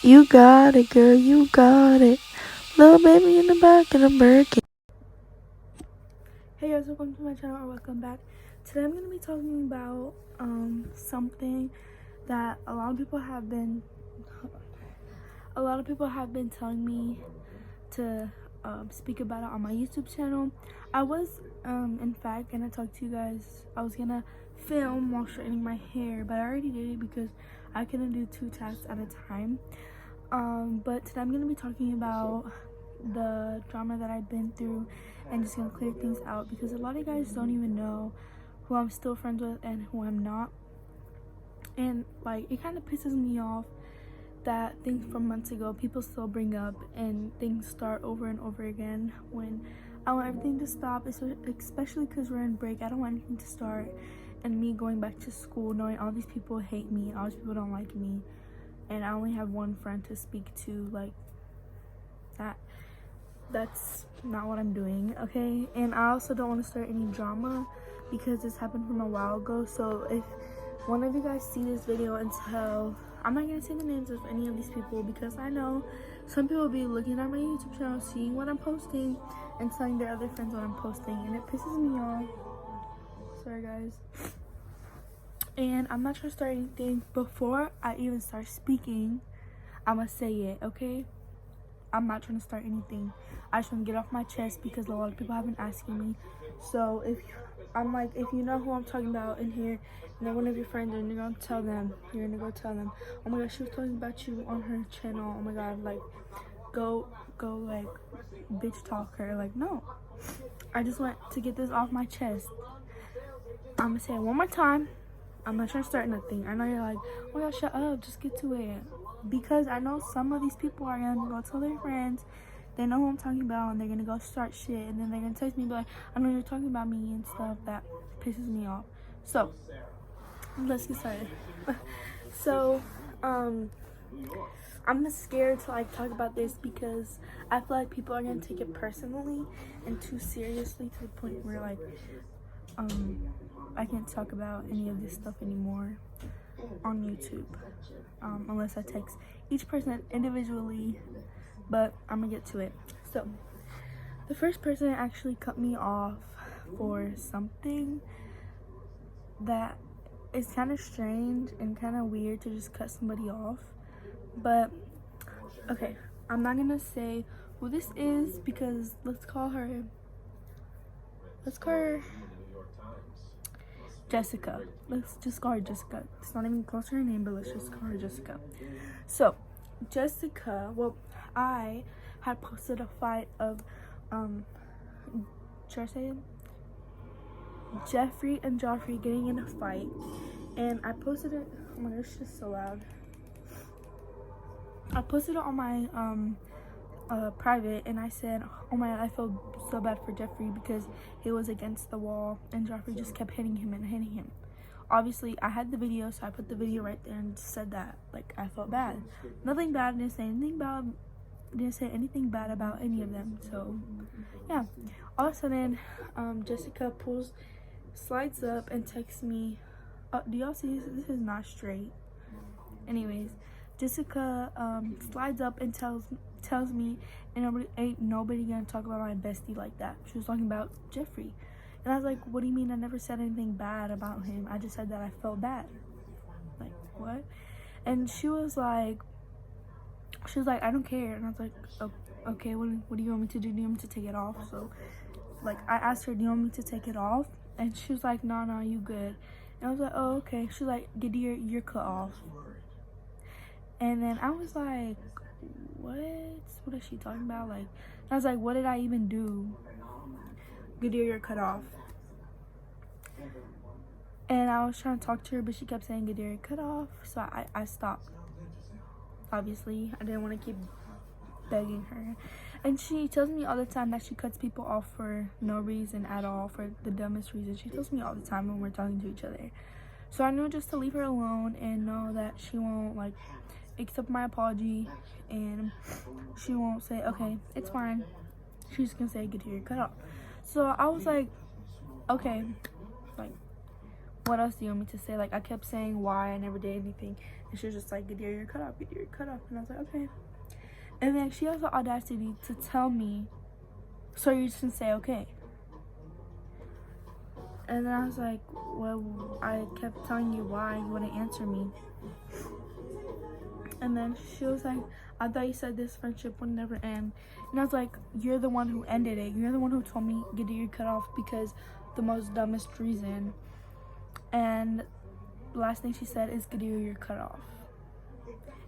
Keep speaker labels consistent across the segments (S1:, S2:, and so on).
S1: You got it, girl, you got it. Little baby in the back of the Birkin. Hey guys, welcome to my channel or welcome back. Today I'm going to be talking about something that a lot of people have been telling me to speak about it on my YouTube channel. I was in fact gonna talk to you guys. I was gonna film while straightening my hair, but I already did it because I couldn't do 2 tasks at a time. But today I'm gonna be talking about the drama that I've been through and just gonna clear things out because a lot of you guys don't even know who I'm still friends with and who I'm not. And like, it kind of pisses me off that things from months ago people still bring up and things start over and over again when I want everything to stop, especially because we're in break. I don't want anything to start and me going back to school knowing all these people hate me, all these people don't like me, and I only have one friend to speak to. Like, that's not what I'm doing, okay? And I also don't want to start any drama because this happened from a while ago. So if one of you guys see this video and tell, I'm not gonna say the names of any of these people because I know some people will be looking at my YouTube channel, seeing what I'm posting and telling their other friends what I'm posting, and it pisses me off. Sorry guys. And I'm not trying to start anything. Before I even start speaking, I'm gonna say it, okay? I'm not trying to start anything. I just want to get off my chest because a lot of people have been asking me. So if you know who I'm talking about in here, and they're one of your friends, and you're gonna go tell them, oh my god, she was talking about you on her channel. Oh my god, like, go like bitch talk her. Like, no. I just want to get this off my chest. I'm gonna say it one more time. I'm not trying to start nothing. I know you're like, oh my god, shut up, just get to it. Because I know some of these people are gonna go tell their friends, they know who I'm talking about, and they're gonna go start shit, and then they're gonna text me and be like, I know you're talking about me and stuff. That pisses me off. So let's get started. So I'm just scared to like talk about this because I feel like people are gonna take it personally and too seriously to the point where like I can't talk about any of this stuff anymore on YouTube unless I text each person individually, but I'm gonna get to it. So the first person actually cut me off for something that is kind of strange and kind of weird to just cut somebody off, but okay, I'm not gonna say who this is because let's call her Jessica. Let's just call her Jessica. It's not even close to her name, but let's just call her Jessica. So, Jessica, well, I had posted a fight of, should I say it? Jeffrey and Joffrey getting in a fight, and I posted it. Oh my gosh, it's just so loud. I posted it on my private, and I said, oh my god, I feel so bad for Jeffrey because he was against the wall and Joffrey just kept hitting him. Obviously I had the video, so I put the video right there and said that like I felt bad. Nothing bad, didn't say anything bad about any of them. So yeah, all of a sudden Jessica slides up and texts me. Do y'all see this is not straight. Anyways, Jessica slides up and tells me, ain't nobody gonna talk about my bestie like that. She was talking about Jeffrey, and I was like, what do you mean? I never said anything bad about him. I just said that I felt bad. Like, what? And she was like, I don't care. And I was like, oh, okay, what do you want me to do? Do you want me to take it off? So like, I asked her, do you want me to take it off? And she was like, no, you good. And I was like, oh, okay. She's like, Gadir, you're cut off. And then I was like, what is she talking about? Like, I was like, what did I even do? Gadir, you're cut off. And I was trying to talk to her, but she kept saying Gadir, you're cut off. So I stopped. Obviously, I didn't want to keep begging her. And she tells me all the time that she cuts people off for no reason at all, for the dumbest reason. She tells me all the time when we're talking to each other. So I knew just to leave her alone and know that she won't like accept my apology, and she won't say, okay, it's fine. She's gonna say, get your cut off. So I was like, okay, like, what else do you want me to say? Like, I kept saying why I never did anything, and she was just like, Gadir, you're cut off, Gadir, you're cut off. And I was like, okay. And then she has the audacity to tell me, so you just didn't say okay. And then I was like, well, I kept telling you why, you wouldn't answer me. And then she was like, I thought you said this friendship would never end. And I was like, you're the one who ended it. You're the one who told me, Gadir, you're cut off because the most dumbest reason. And the last thing she said is, Gadir, you're cut off.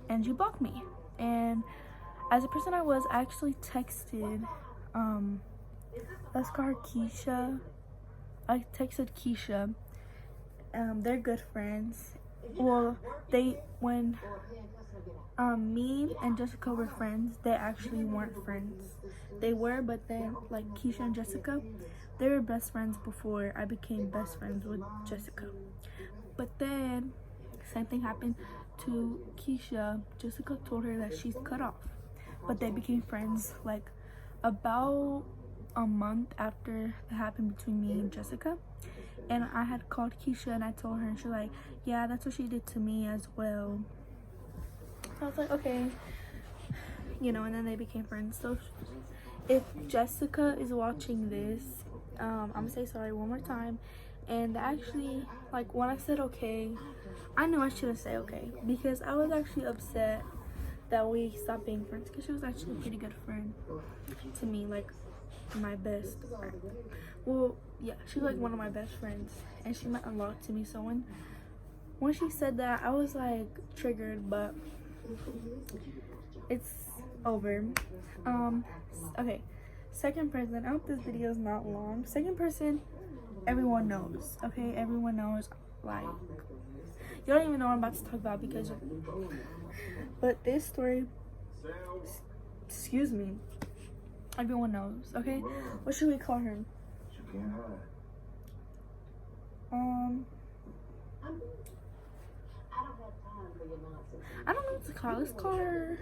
S1: And she blocked me. And as a person I was, I actually texted, let's call her Keisha. I texted Keisha. They're good friends. Well, when me and Jessica were friends, they actually weren't friends. They were, but then, like, Keisha and Jessica, they were best friends before I became best friends with Jessica. But then, same thing happened to Keisha. Jessica told her that she's cut off. But they became friends, like, about a month after that happened between me and Jessica. And I had called Keisha and I told her, and she's like, yeah, that's what she did to me as well. I was like, okay, you know, and then they became friends. So if Jessica is watching this, I'm gonna say sorry one more time. And actually, like, when I said okay, I knew I shouldn't say okay, because I was actually upset that we stopped being friends, because she was actually a pretty good friend to me, like my best friend. Well, yeah, she was like one of my best friends, and she meant a lot to me. So when she said that, I was like triggered, but it's over. Okay, second person, I hope this video is not long. Second person, everyone knows, okay? Everyone knows, like, you don't even know what I'm about to talk about, because but this story, excuse me, everyone knows, okay? What should we call her? I don't know what to call her. Let's call her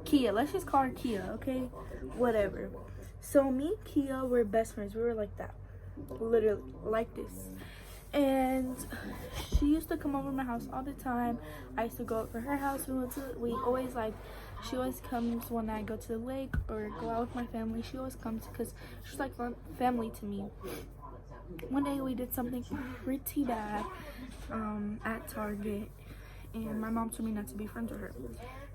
S1: Kia. Let's just call her Kia, okay? Whatever. So me and Kia were best friends. We were like that, literally like this. And she used to come over to my house all the time. I used to go over her house. We always, like, she always comes when I go to the lake or go out with my family. She always comes because she's like family to me. One day we did something pretty bad at Target, and my mom told me not to be friends with her.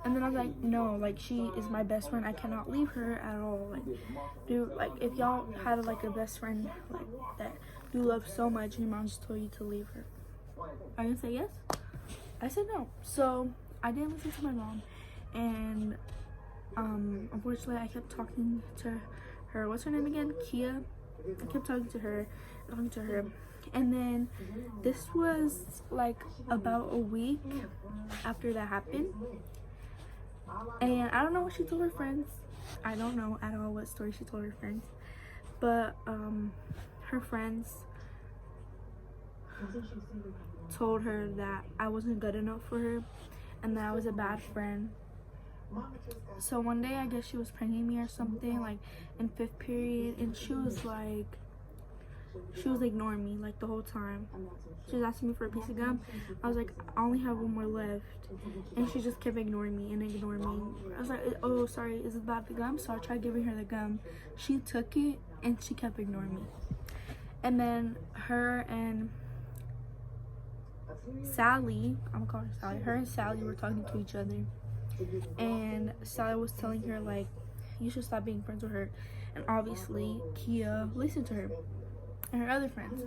S1: And then I was like, no, like, she is my best friend. I cannot leave her at all. Like, dude, like, if y'all had like a best friend like that you love so much, and your mom just told you to leave her, are you gonna say yes? I said no. So I didn't listen to my mom, and unfortunately I kept talking to her. What's her name again? Kia. I kept talking to her, and then this was like about a week after that happened, and I don't know what she told her friends. I don't know at all what story she told her friends, but her friends told her that I wasn't good enough for her and that I was a bad friend. So one day, I guess she was pranking me or something, like in 5th period, and she was ignoring me like the whole time. She was asking me for a piece of gum. I was like, I only have one more left, and she just kept ignoring me. I was like, oh, sorry, is it about the gum? So I tried giving her the gum. She took it and she kept ignoring me. And then her and Sally, I'm gonna call her Sally, her and Sally were talking to each other, and Sally was telling her, like, you should stop being friends with her. And obviously Kia listened to her and her other friends.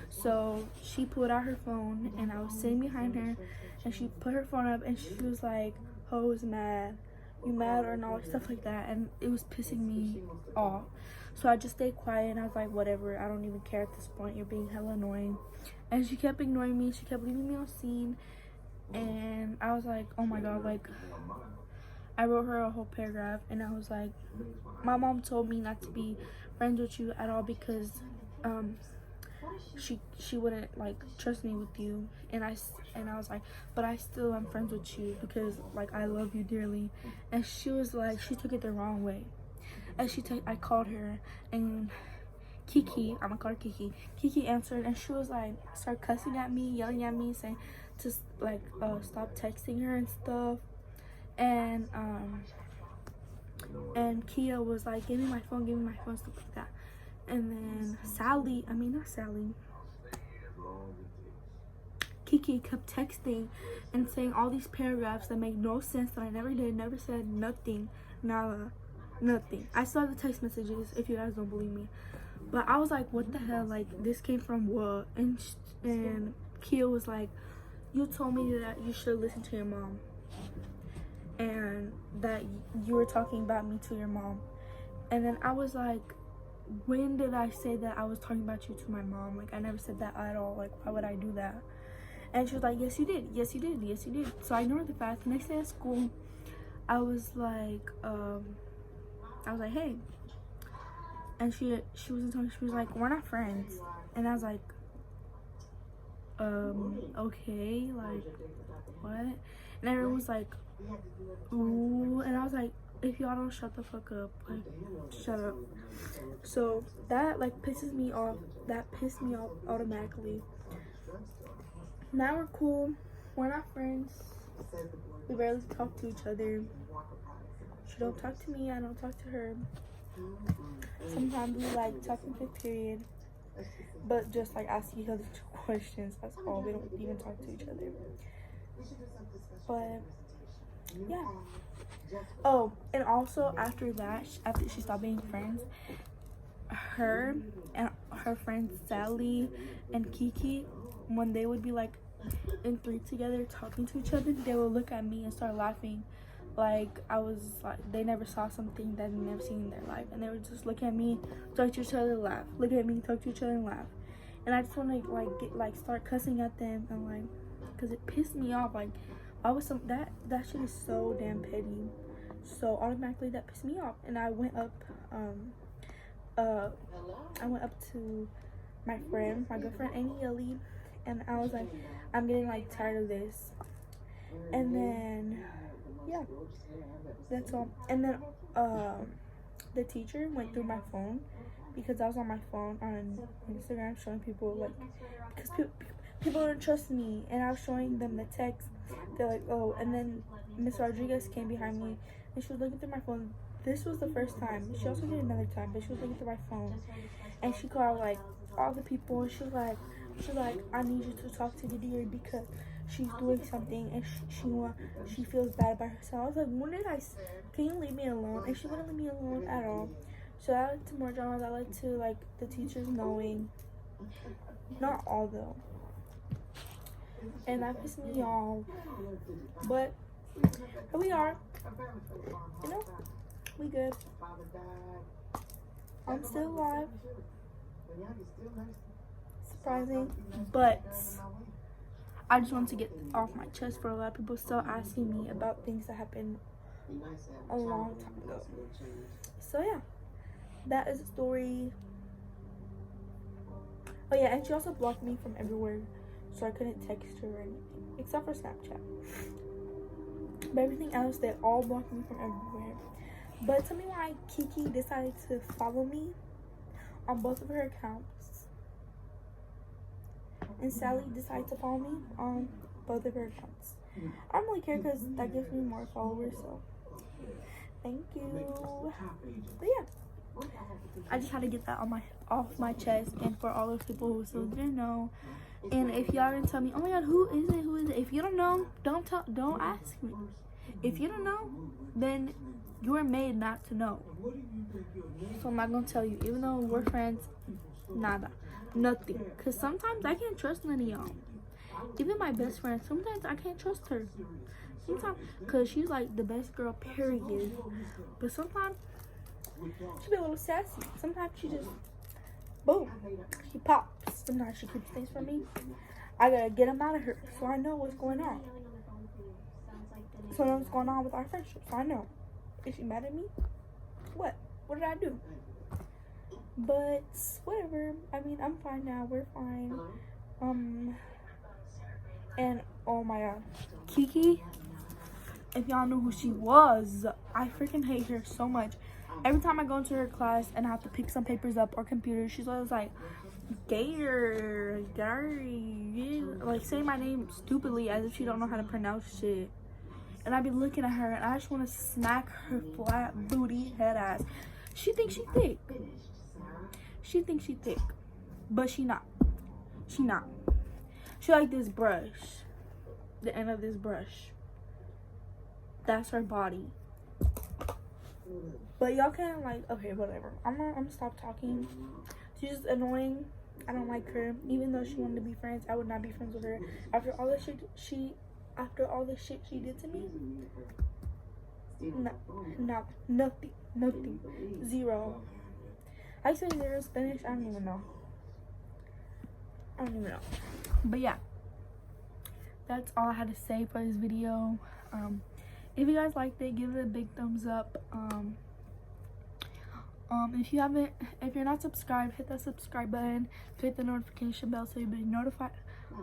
S1: So she pulled out her phone, and I was sitting behind her, and she put her phone up and she was like, "Ho's mad, you mad?" or all stuff like that, and it was pissing me off. So I just stayed quiet, and I was like, whatever, I don't even care at this point, you're being hella annoying. And she kept ignoring me, she kept leaving me on scene, and I was like, oh my god, like, I wrote her a whole paragraph, and I was like, my mom told me not to be friends with you at all because she wouldn't like trust me with you, and I was like, but I still am friends with you because like I love you dearly. And she was like, she took it the wrong way, and I called her, and Kiki, I'm gonna call her Kiki. Kiki answered, and she was like, start cussing at me, yelling at me, saying to like stop texting her and stuff. And Kia was like, give me my phone, stuff like that. And then Kiki kept texting and saying all these paragraphs that make no sense, that I never did, never said, nothing, nada, nothing. I saw the text messages if you guys don't believe me. But I was like, what the hell? Like, this came from what? And Kia was like, you told me that you should listen to your mom, and that you were talking about me to your mom. And then I was like, when did I say that I was talking about you to my mom? Like, I never said that at all. Like, why would I do that? And she was like, yes you did, yes you did, yes you did. So I ignored the fact. The next day at school, I was like, hey. And she wasn't talking. She was like, we're not friends. And I was like, okay, like, what? And everyone was like, ooh. And I was like, if y'all don't shut the fuck up, like, shut up. So that like pisses me off. That pissed me off automatically. Now we're cool. We're not friends. We barely talk to each other. She don't talk to me, I don't talk to her. Sometimes we like talking for period, but just like asking each other questions, that's all. We don't even talk to each other. But yeah. Oh, and also after that, after she stopped being friends, her and her friends Sally and Kiki, when they would be like in three together talking to each other, they would look at me and start laughing. Like I was like, they never saw something that they'd never seen in their life, and they would just look at me, talk to each other, laugh. Look at me, talk to each other, and laugh. And I just want to start cussing at them, and like, cause it pissed me off. Like, I was that shit is so damn petty. So automatically that pissed me off, and I went up to my girlfriend Annie Ellie, and I was like, I'm getting like tired of this. And then yeah, that's all. And then the teacher went through my phone, because I was on my phone on Instagram showing people, like, because people didn't trust me, and I was showing them the text. They're like, oh. And then Miss Rodriguez came behind me, and she was looking through my phone. This was the first time. She also did another time, but she was looking through my phone, and she called like all the people, and she was like, I need you to talk to Didier because she's doing something, and she feels bad about herself. I was like, can you leave me alone? And she wouldn't leave me alone at all. So that led to more drama. That led to like the teachers knowing. Not all though. And that pissed me off. But here we are. You know, we good. I'm still alive. Surprising, but I just want to get off my chest, for a lot of people still asking me about things that happened a long time ago. So yeah, that is the story. Oh yeah, and she also blocked me from everywhere, so I couldn't text her or anything, except for Snapchat. But everything else, they all blocked me from everywhere. But tell me why Kiki decided to follow me on both of her accounts, and Sally decided to follow me on both of her accounts. I don't really care, because that gives me more followers, so thank you. But yeah, I just had to get that off my chest, and for all those people who still didn't know. And if y'all didn't tell me, oh my god, who is it? If you don't know, don't ask me. If you don't know, then you are made not to know. So I'm not gonna tell you, even though we're friends, nada, nothing. Cause sometimes I can't trust none of y'all. Even my best friend, sometimes I can't trust her. Sometimes, cause she's like the best girl, period. But sometimes she be a little sassy. Sometimes she just, boom, she pops. Sometimes she keeps things from me. I gotta get them out of her, so I know what's going on. So I know what's going on with our friendship, so I know. Is she mad at me? What did I do? But whatever. I mean, I'm fine now. We're fine. And oh my god, Kiki, if y'all knew who she was, I freaking hate her so much. Every time I go into her class and I have to pick some papers up or computers, she's always like, Gator, Gary, like saying my name stupidly as if she don't know how to pronounce shit. And I be looking at her and I just want to smack her flat booty head ass. She thinks she thick. She thinks she thick, but she not. She not. She like this brush, the end of this brush. That's her body. But y'all can like, okay, whatever. I'm gonna stop talking. She's just annoying. I don't like her. Even though she wanted to be friends, I would not be friends with her. After all the shit she did to me. No, nothing. Zero. I say zero in Spanish. I don't even know. But yeah, that's all I had to say for this video. If you guys liked it, give it a big thumbs up. If you're not subscribed, hit that subscribe button, hit the notification bell so you'll be notified.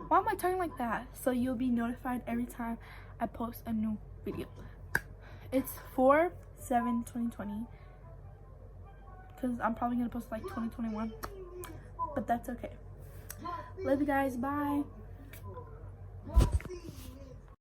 S1: Why am I talking like that? So you'll be notified every time I post a new video. It's 4/7/2020, because I'm probably gonna post like 2021, but that's okay. Love you guys. Bye.